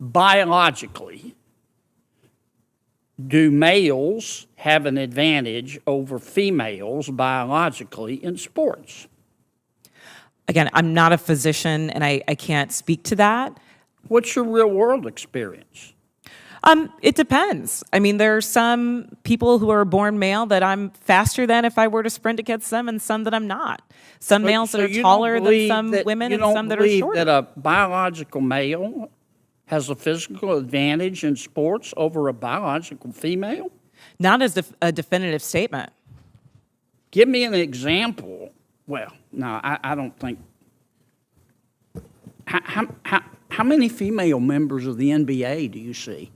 biologically, do males have an advantage over females biologically in sports? Again, I'm not a physician, and I can't speak to that. What's your real-world experience? It depends. I mean, there are some people who are born male that I'm faster than if I were to sprint against them, and some that I'm not. Some males that are taller than some women, and some that are shorter. You don't believe that a biological male has a physical advantage in sports over a biological female? Not as a definitive statement. Give me an example. Well, no, I don't think. How many female members of the NBA do you see?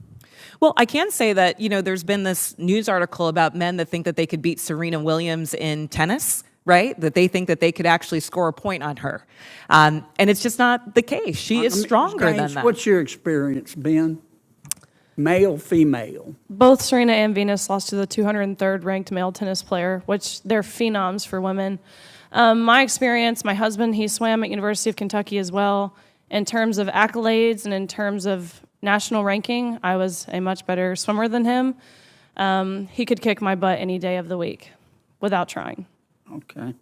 Well, I can say that, there's been this news article about men that think that they could beat Serena Williams in tennis, right? That they think that they could actually score a point on her. And it's just not the case. She is stronger than that. What's your experience, Ben? Male, female? Both Serena and Venus lost to the 203rd ranked male tennis player, which they're phenoms for women. My experience, my husband, he swam at University of Kentucky as well. In terms of accolades and in terms of national ranking, I was a much better swimmer than him. He could kick my butt any day of the week without trying. Okay.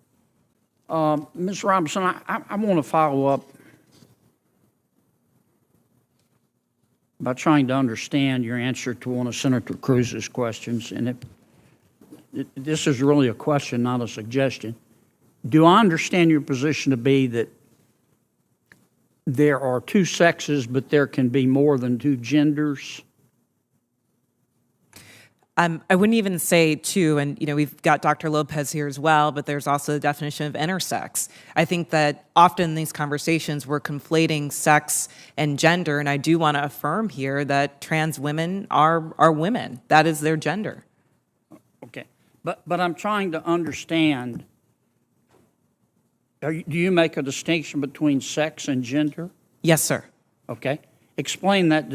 Ms. Robinson, I want to follow up by trying to understand your answer to one of Senator Cruz's questions. And this is really a question, not a suggestion. Do I understand your position to be that there are two sexes, but there can be more than two genders? I wouldn't even say two, and we've got Dr. Lopez here as well, but there's also the definition of intersex. I think that often in these conversations we're conflating sex and gender, and I do want to affirm here that trans women are women. That is their gender. Okay, but I'm trying to understand. Do you make a distinction between sex and gender? Yes, sir. Okay. Explain that.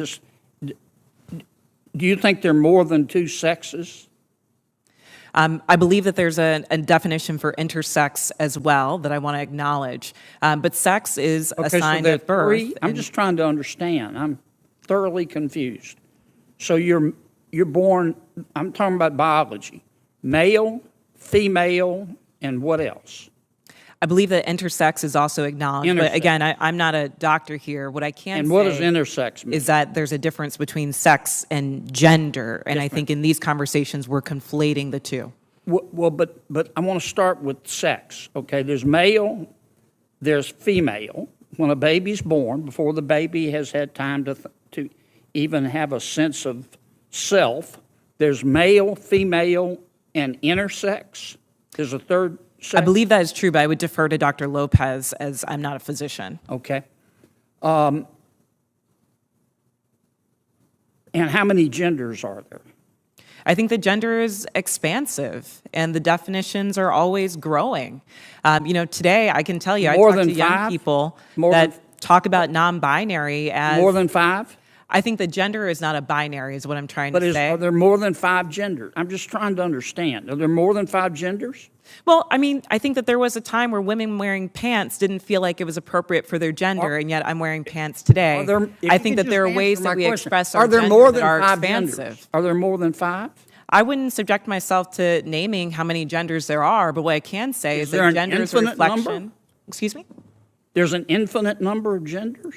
Do you think there are more than two sexes? I believe that there's a definition for intersex as well that I want to acknowledge. But sex is assigned at birth. I'm just trying to understand. I'm thoroughly confused. So you're born, I'm talking about biology, male, female, and what else? I believe that intersex is also acknowledged, but again, I'm not a doctor here. What I can and say what does intersex mean? Is that there's a difference between sex and gender, and I think in these conversations we're conflating the two. Well, but I want to start with sex. Okay, there's male, there's female. When a baby's born, before the baby has had time to even have a sense of self, there's male, female, and intersex. There's a third. I believe that is true, but I would defer to Dr. Lopez as I'm not a physician. Okay. And how many genders are there? I think the gender is expansive, and the definitions are always growing. Today I can tell you, I talk to young people that talk about non-binary as... More than five? I think the gender is not a binary, is what I'm trying to say. Are there more than five genders? I'm just trying to understand. Are there more than five genders? Well, I think that there was a time where women wearing pants didn't feel like it was appropriate for their gender, and yet I'm wearing pants today. I think that there are ways that we express our gender that are expansive. Are there more than five? I wouldn't subject myself to naming how many genders there are, but what I can say is that gender is a reflection. Number? Excuse me? There's an infinite number of genders?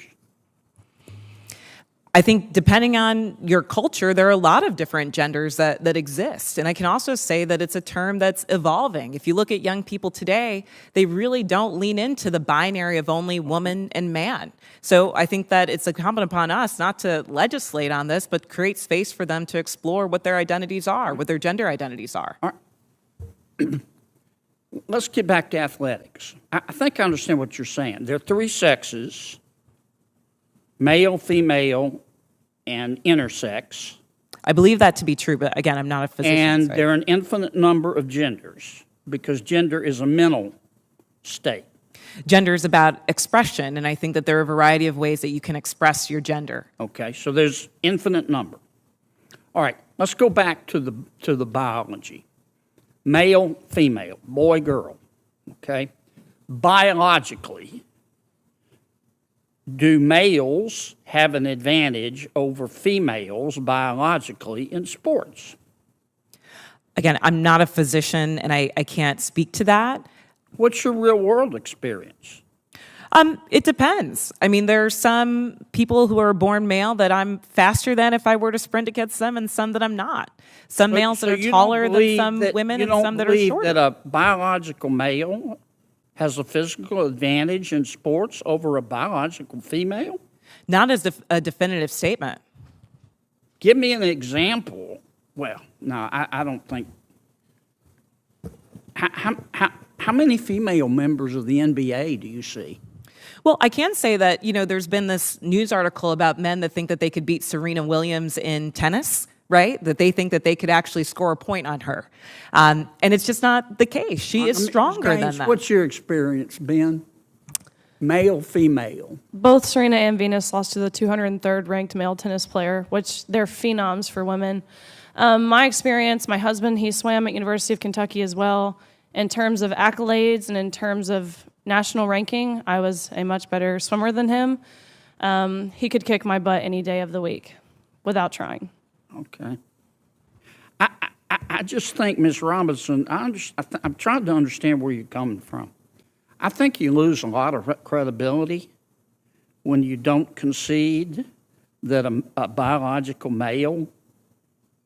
I think depending on your culture, there are a lot of different genders that exist. And I can also say that it's a term that's evolving. If you look at young people today, they really don't lean into the binary of only woman and man. So I think that it's incumbent upon us not to legislate on this, but create space for them to explore what their identities are, what their gender identities are. Let's get back to athletics. I think I understand what you're saying. There are three sexes. Male, female, and intersex. I believe that to be true, but again, I'm not a physician. And there are an infinite number of genders because gender is a mental state. Gender is about expression, and I think that there are a variety of ways that you can express your gender. Okay, so there's infinite number. All right, let's go back to the biology. Male, female, boy, girl. Okay, biologically, do males have an advantage over females biologically in sports? Again, I'm not a physician and I can't speak to that. What's your real world experience? It depends. I mean, there are some people who are born male that I'm faster than if I were to sprint against them, and some that I'm not. Some males that are taller than some women, and some that are shorter. You don't believe that a biological male has a physical advantage in sports over a biological female? Not as a definitive statement. Give me an example. Well, no, I don't think. How many female members of the NBA do you see? Well, I can say that, there's been this news article about men that think that they could beat Serena Williams in tennis, right? That they think that they could actually score a point on her. And it's just not the case. She is stronger than that. What's your experience, Ben? Male, female? Both Serena and Venus lost to the 203rd ranked male tennis player, which they're phenoms for women. My experience, my husband, he swam at University of Kentucky as well. In terms of accolades and in terms of national ranking, I was a much better swimmer than him. He could kick my butt any day of the week without trying. Okay. I just think, Ms. Robinson, I'm trying to understand where you're coming from. I think you lose a lot of credibility when you don't concede that a biological male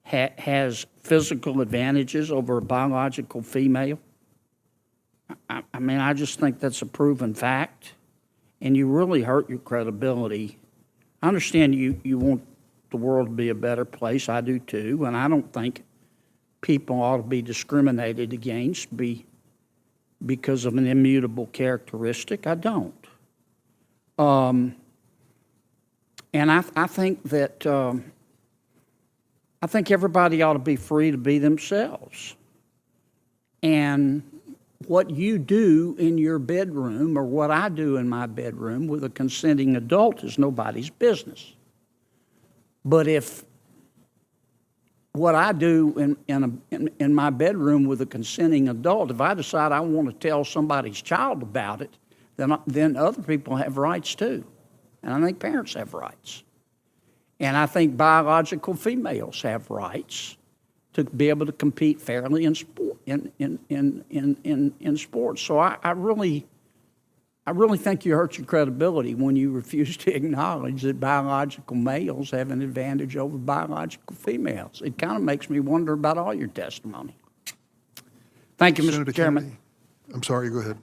has physical advantages over a biological female. I mean, I just think that's a proven fact, and you really hurt your credibility. I understand you want the world to be a better place. I do too, and I don't think people ought to be discriminated against because of an immutable characteristic. I don't. And I think that I think everybody ought to be free to be themselves. And what you do in your bedroom or what I do in my bedroom with a consenting adult is nobody's business. But if what I do in my bedroom with a consenting adult, if I decide I want to tell somebody's child about it, then other people have rights too. And I think parents have rights. And I think biological females have rights to be able to compete fairly in sport, in sports. So I really think you hurt your credibility when you refuse to acknowledge that biological males have an advantage over biological females. It kind of makes me wonder about all your testimony. Thank you, Senator Mr. Chairman. Kennedy. I'm sorry, go ahead.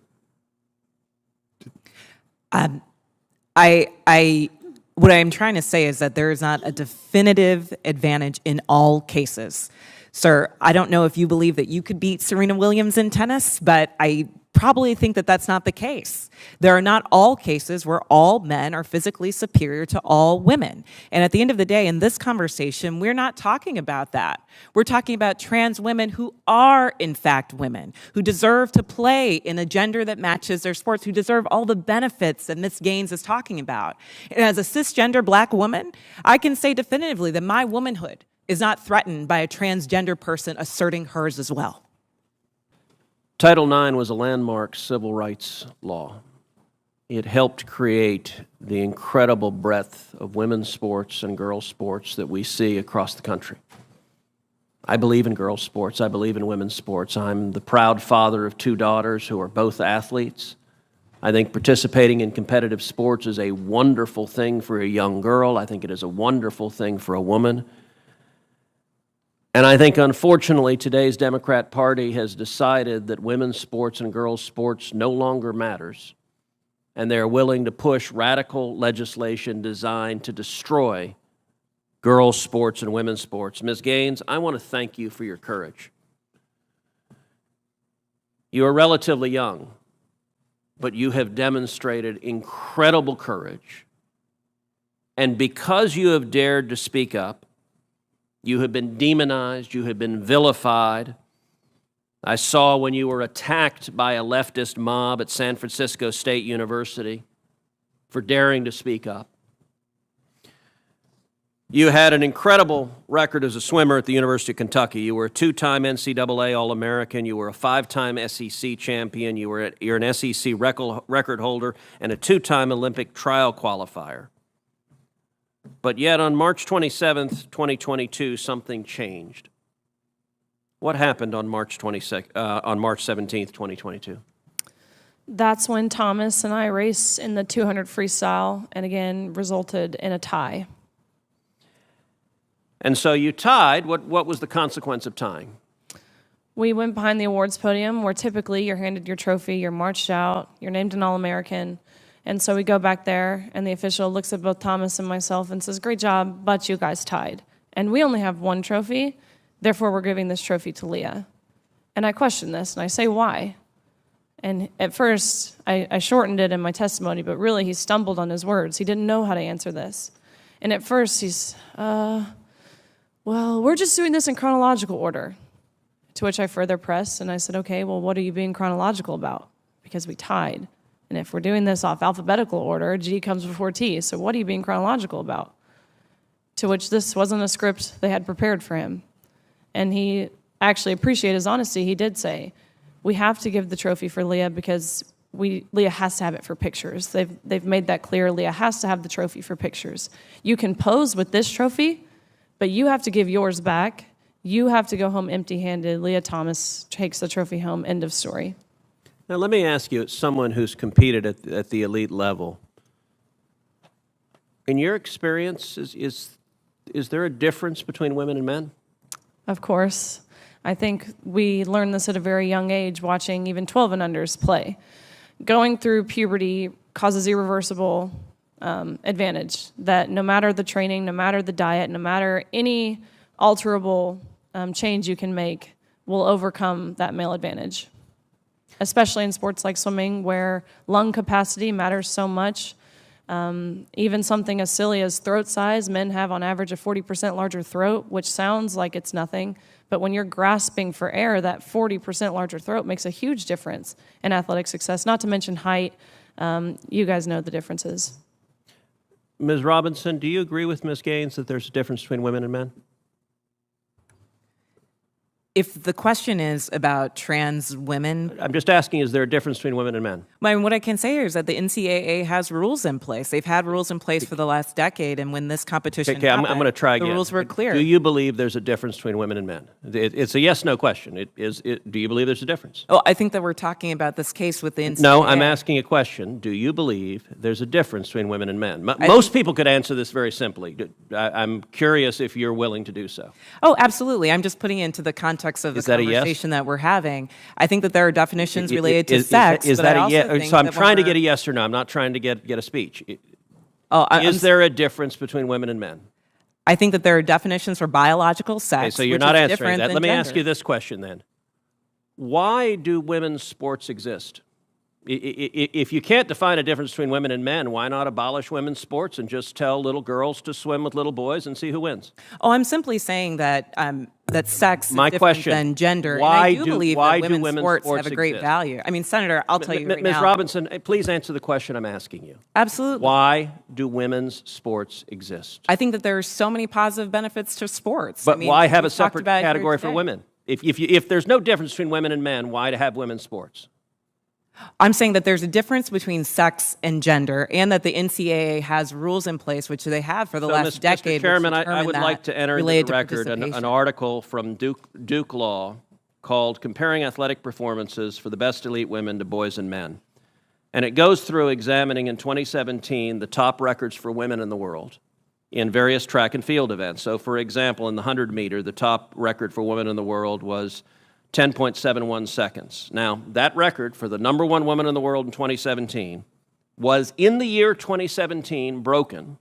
What I'm trying to say is that there is not a definitive advantage in all cases. Sir, I don't know if you believe that you could beat Serena Williams in tennis, but I probably think that that's not the case. There are not all cases where all men are physically superior to all women. And at the end of the day, in this conversation, we're not talking about that. We're talking about trans women who are, in fact, women, who deserve to play in a gender that matches their sports, who deserve all the benefits that Ms. Gaines is talking about. And as a cisgender black woman, I can say definitively that my womanhood is not threatened by a transgender person asserting hers as well. Title IX was a landmark civil rights law. It helped create the incredible breadth of women's sports and girls' sports that we see across the country. I believe in girls' sports. I believe in women's sports. I'm the proud father of two daughters who are both athletes. I think participating in competitive sports is a wonderful thing for a young girl. I think it is a wonderful thing for a woman. And I think, unfortunately, today's Democrat Party has decided that women's sports and girls' sports no longer matters, and they're willing to push radical legislation designed to destroy girls' sports and women's sports. Ms. Gaines, I want to thank you for your courage. You are relatively young, but you have demonstrated incredible courage. And because you have dared to speak up, you have been demonized, you have been vilified. I saw when you were attacked by a leftist mob at San Francisco State University for daring to speak up. You had an incredible record as a swimmer at the University of Kentucky. You were a two-time NCAA All-American. You were a five-time SEC champion. You're an SEC record holder and a two-time Olympic trial qualifier. But yet on March 27th, 2022, something changed. What happened on March 17th, 2022? That's when Thomas and I raced in the 200 freestyle and again resulted in a tie. And so you tied. What was the consequence of tying? We went behind the awards podium where typically you're handed your trophy, you're marched out, you're named an All-American. And so we go back there and the official looks at both Thomas and myself and says, "Great job, but you guys tied. And we only have one trophy, therefore we're giving this trophy to Leah." And I question this and I say, "Why?" And at first, I shortened it in my testimony, but really he stumbled on his words. He didn't know how to answer this. And at first he's, "Well, we're just doing this in chronological order." To which I further pressed, and I said, "Okay, well, what are you being chronological about? Because we tied. And if we're doing this off alphabetical order, G comes before T, so what are you being chronological about?" To which this wasn't a script they had prepared for him. And he actually appreciated his honesty. He did say, "We have to give the trophy for Leah because Leah has to have it for pictures. They've made that clear. Leah has to have the trophy for pictures. You can pose with this trophy, but you have to give yours back. You have to go home empty-handed. Leah Thomas takes the trophy home. End of story." Now, let me ask you, as someone who's competed at the elite level, in your experience, is there a difference between women and men? Of course. I think we learned this at a very young age, watching even 12 and unders play. Going through puberty causes irreversible advantage, that no matter the training, no matter the diet, no matter any alterable change you can make, will overcome that male advantage. Especially in sports like swimming, where lung capacity matters so much. Even something as silly as throat size, men have on average a 40% larger throat, which sounds like it's nothing, but when you're grasping for air, that 40% larger throat makes a huge difference in athletic success, not to mention height. You guys know the differences. Ms. Robinson, do you agree with Ms. Gaines that there's a difference between women and men? If the question is about trans women, I'm just asking, is there a difference between women and men? I mean, what I can say here is that the NCAA has rules in place. They've had rules in place for the last decade, and when this competition Okay, I'm happened, going to try again. the rules were clear. Do you believe there's a difference between women and men? It's a yes/no question. Do you believe there's a difference? Oh, I think that we're talking about this case with the NCAA. No, I'm asking a question. Do you believe there's a difference between women and men? Most people could answer this very simply. I'm curious if you're willing to do so. Oh, absolutely. I'm just putting it into the context of the Is that a yes? conversation that we're having. I think that there are definitions related to sex. Is but that I a also yes? think So I'm that when trying to we're- get a yes or no. I'm not trying to get a speech. I'm Is there a difference between women and men? I think that there are definitions for biological sex. Okay, so you're which not is answering different that. than Let me gender. ask you this question then. Why do women's sports exist? If you can't define a difference between women and men, why not abolish women's sports and just tell little girls to swim with little boys and see who wins? Oh, I'm simply saying that that sex is My different question, than gender. why and I do do- believe why that do women's sports have a great exist? value. I mean, Senator, I'll tell you right Ms. now. Robinson, please answer the question I'm asking you. Absolutely. Why do women's sports exist? I think that there are so many positive benefits to sports. But I mean, why have a we've talked separate about it here category for today. women? If there's no difference between women and men, why to have women's sports? I'm saying that there's a difference between sex and gender, and that the NCAA has rules in place, which they have for the last Mr. decade. which Chairman, I determine would that like to enter into related the to record an participation. article from Duke Law called Comparing Athletic Performances for the Best Elite Women to Boys and Men. And it goes through examining in 2017 the top records for women in the world in various track and field events. So, for example, in the 100-meter, the top record for women in the world was 10.71 seconds. Now, that record for the number one woman in the world in 2017 was, in the year 2017, broken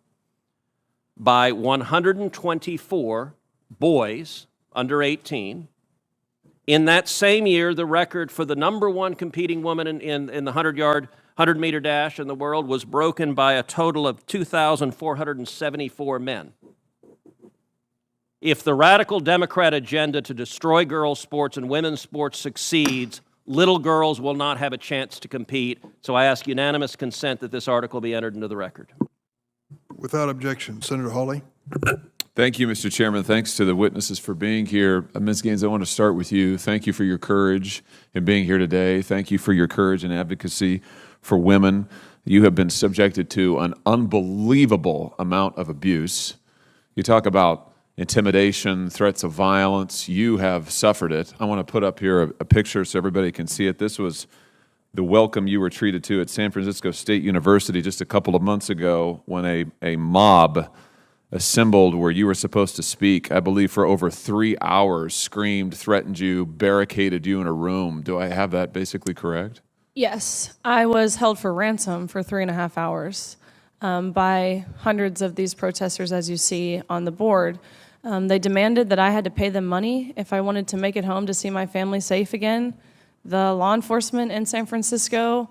by 124 boys under 18. In that same year, the record for the number one competing woman in the 100-meter dash in the world was broken by a total of 2,474 men. If the radical Democrat agenda to destroy girls' sports and women's sports succeeds, little girls will not have a chance to compete. So I ask unanimous consent that this article be entered into the record. Without objection, Senator Hawley. Thank you, Mr. Chairman. Thanks to the witnesses for being here. Ms. Gaines, I want to start with you. Thank you for your courage in being here today. Thank you for your courage and advocacy for women. You have been subjected to an unbelievable amount of abuse. You talk about intimidation, threats of violence. You have suffered it. I want to put up here a picture so everybody can see it. This was the welcome you were treated to at San Francisco State University just a couple of months ago when a mob assembled where you were supposed to speak, I believe for over 3 hours, screamed, threatened you, barricaded you in a room. Do I have that basically correct? Yes, I was held for ransom for 3.5 hours by hundreds of these protesters, as you see on the board. They demanded that I had to pay them money if I wanted to make it home to see my family safe again. The law enforcement in San Francisco,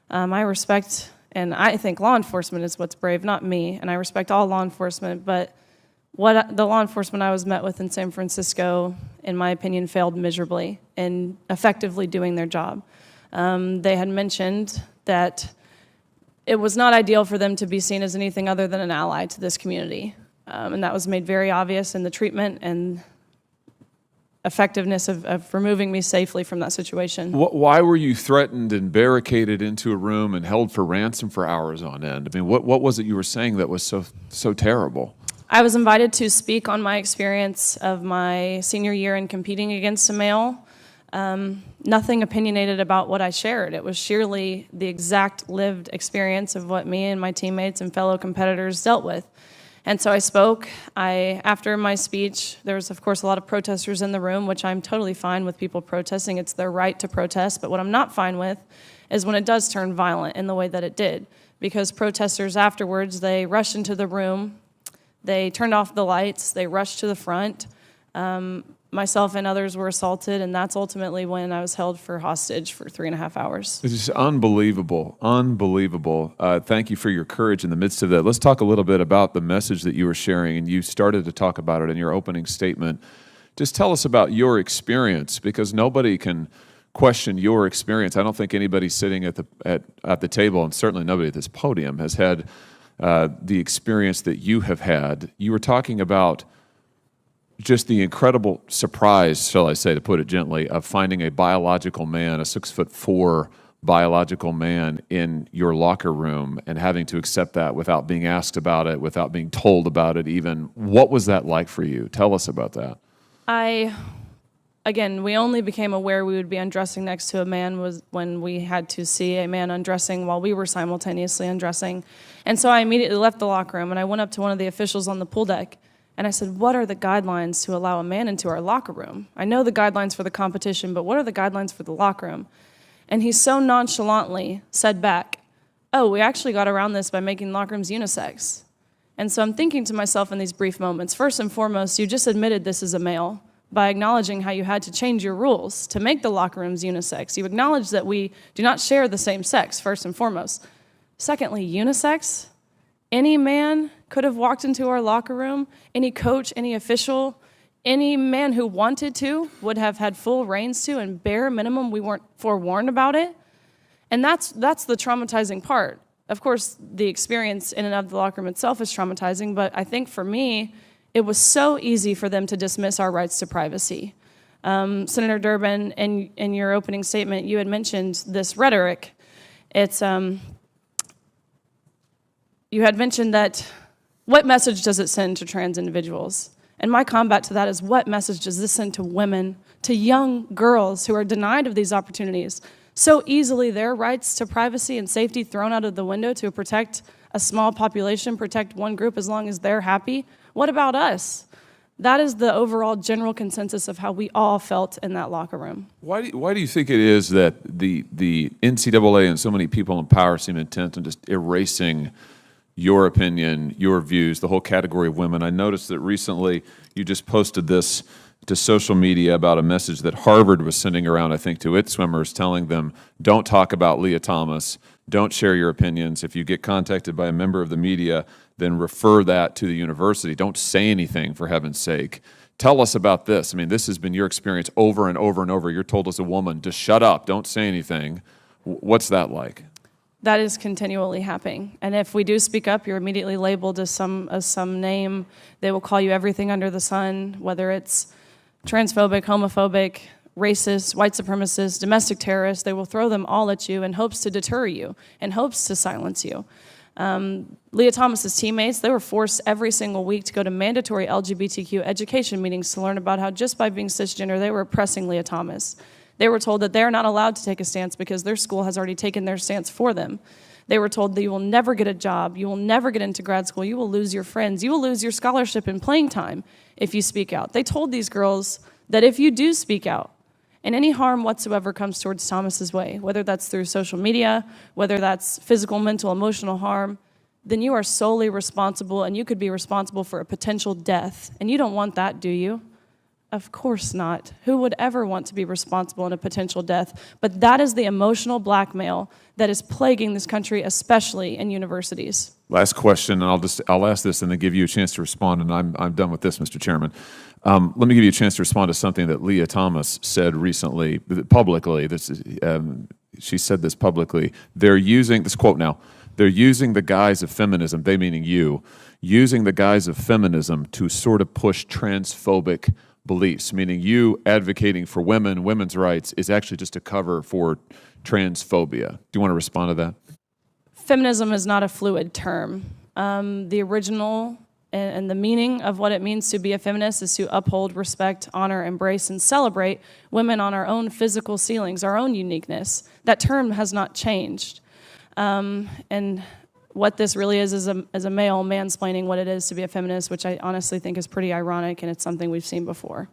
I respect, and I think law enforcement is what's brave, not me, and I respect all law enforcement, but the law enforcement I was met with in San Francisco, in my opinion, failed miserably in effectively doing their job. They had mentioned that it was not ideal for them to be seen as anything other than an ally to this community, and that was made very obvious in the treatment and effectiveness of removing me safely from that situation. Why were you threatened and barricaded into a room and held for ransom for hours on end? I mean, what was it you were saying that was so terrible? I was invited to speak on my experience of my senior year in competing against a male. Nothing opinionated about what I shared. It was sheerly the exact lived experience of what me and my teammates and fellow competitors dealt with. And so I spoke. After my speech, there was, of course, a lot of protesters in the room, which I'm totally fine with people protesting. It's their right to protest. But what I'm not fine with is when it does turn violent in the way that it did. Because protesters afterwards, they rushed into the room. They turned off the lights. They rushed to the front. Myself and others were assaulted, and that's ultimately when I was held for hostage for 3.5 hours. It's just unbelievable, unbelievable. Thank you for your courage in the midst of that. Let's talk a little bit about the message that you were sharing, and you started to talk about it in your opening statement. Just tell us about your experience, because nobody can question your experience. I don't think anybody sitting at the table, and certainly nobody at this podium, has had the experience that you have had. You were talking about just the incredible surprise, shall I say, to put it gently, of finding a biological man, a 6'4" biological man in your locker room and having to accept that without being asked about it, without being told about it even. What was that like for you? Tell us about that. Again, we only became aware we would be undressing next to a man was when we had to see a man undressing while we were simultaneously undressing. And so I immediately left the locker room and I went up to one of the officials on the pool deck and I said, what are the guidelines to allow a man into our locker room? I know the guidelines for the competition, but what are the guidelines for the locker room? And he so nonchalantly said back, oh, we actually got around this by making locker rooms unisex. And so I'm thinking to myself in these brief moments, first and foremost, you just admitted this is a male by acknowledging how you had to change your rules to make the locker rooms unisex. You acknowledge that we do not share the same sex, first and foremost. Secondly, unisex? Any man could have walked into our locker room, any coach, any official, any man who wanted to would have had full reins to, and bare minimum, we weren't forewarned about it. And that's the traumatizing part. Of course, the experience in and of the locker room itself is traumatizing, but I think for me, it was so easy for them to dismiss our rights to privacy. Senator Durbin, in your opening statement, you had mentioned this rhetoric. It's you had mentioned that what message does it send to trans individuals? And my combat to that is what message does this send to women, to young girls who are denied of these opportunities? So easily their rights to privacy and safety thrown out of the window to protect a small population, protect one group as long as they're happy. What about us? That is the overall general consensus of how we all felt in that locker room. Why do you think it is that the NCAA and so many people in power seem intent on just erasing your opinion, your views, the whole category of women? I noticed that recently you just posted this to social media about a message that Harvard was sending around, I think, to its swimmers, telling them, don't talk about Leah Thomas, don't share your opinions. If you get contacted by a member of the media, then refer that to the university. Don't say anything, for heaven's sake. Tell us about this. I mean, this has been your experience over and over and over. You're told as a woman to shut up, don't say anything. What's that like? That is continually happening. And if we do speak up, you're immediately labeled as some name. They will call you everything under the sun, whether it's transphobic, homophobic, racist, white supremacist, domestic terrorist. They will throw them all at you in hopes to deter you, in hopes to silence you. Leah Thomas's teammates, they were forced every single week to go to mandatory LGBTQ education meetings to learn about how just by being cisgender, they were oppressing Leah Thomas. They were told that they are not allowed to take a stance because their school has already taken their stance for them. They were told that you will never get a job, you will never get into grad school, you will lose your friends, you will lose your scholarship and playing time if you speak out. They told these girls that if you do speak out, and any harm whatsoever comes towards Thomas's way, whether that's through social media, whether that's physical, mental, emotional harm, then you are solely responsible, and you could be responsible for a potential death. And you don't want that, do you? Of course not. Who would ever want to be responsible in a potential death? But that is the emotional blackmail that is plaguing this country, especially in universities. Last question, and I'll ask this and then give you a chance to respond, and I'm done with this, Mr. Chairman. Let me give you a chance to respond to something that Leah Thomas said recently, publicly. She said this publicly. They're using, this quote now, they're using the guise of feminism, they meaning you, using the guise of feminism to sort of push transphobic beliefs, meaning you advocating for women's rights is actually just a cover for transphobia. Do you want to respond to that? Feminism is not a fluid term. The original and the meaning of what it means to be a feminist is to uphold, respect, honor, embrace, and celebrate women on our own physical ceilings, our own uniqueness. That term has not changed. And what this really is a male mansplaining what it is to be a feminist, which I honestly think is pretty ironic, and it's something we've seen before.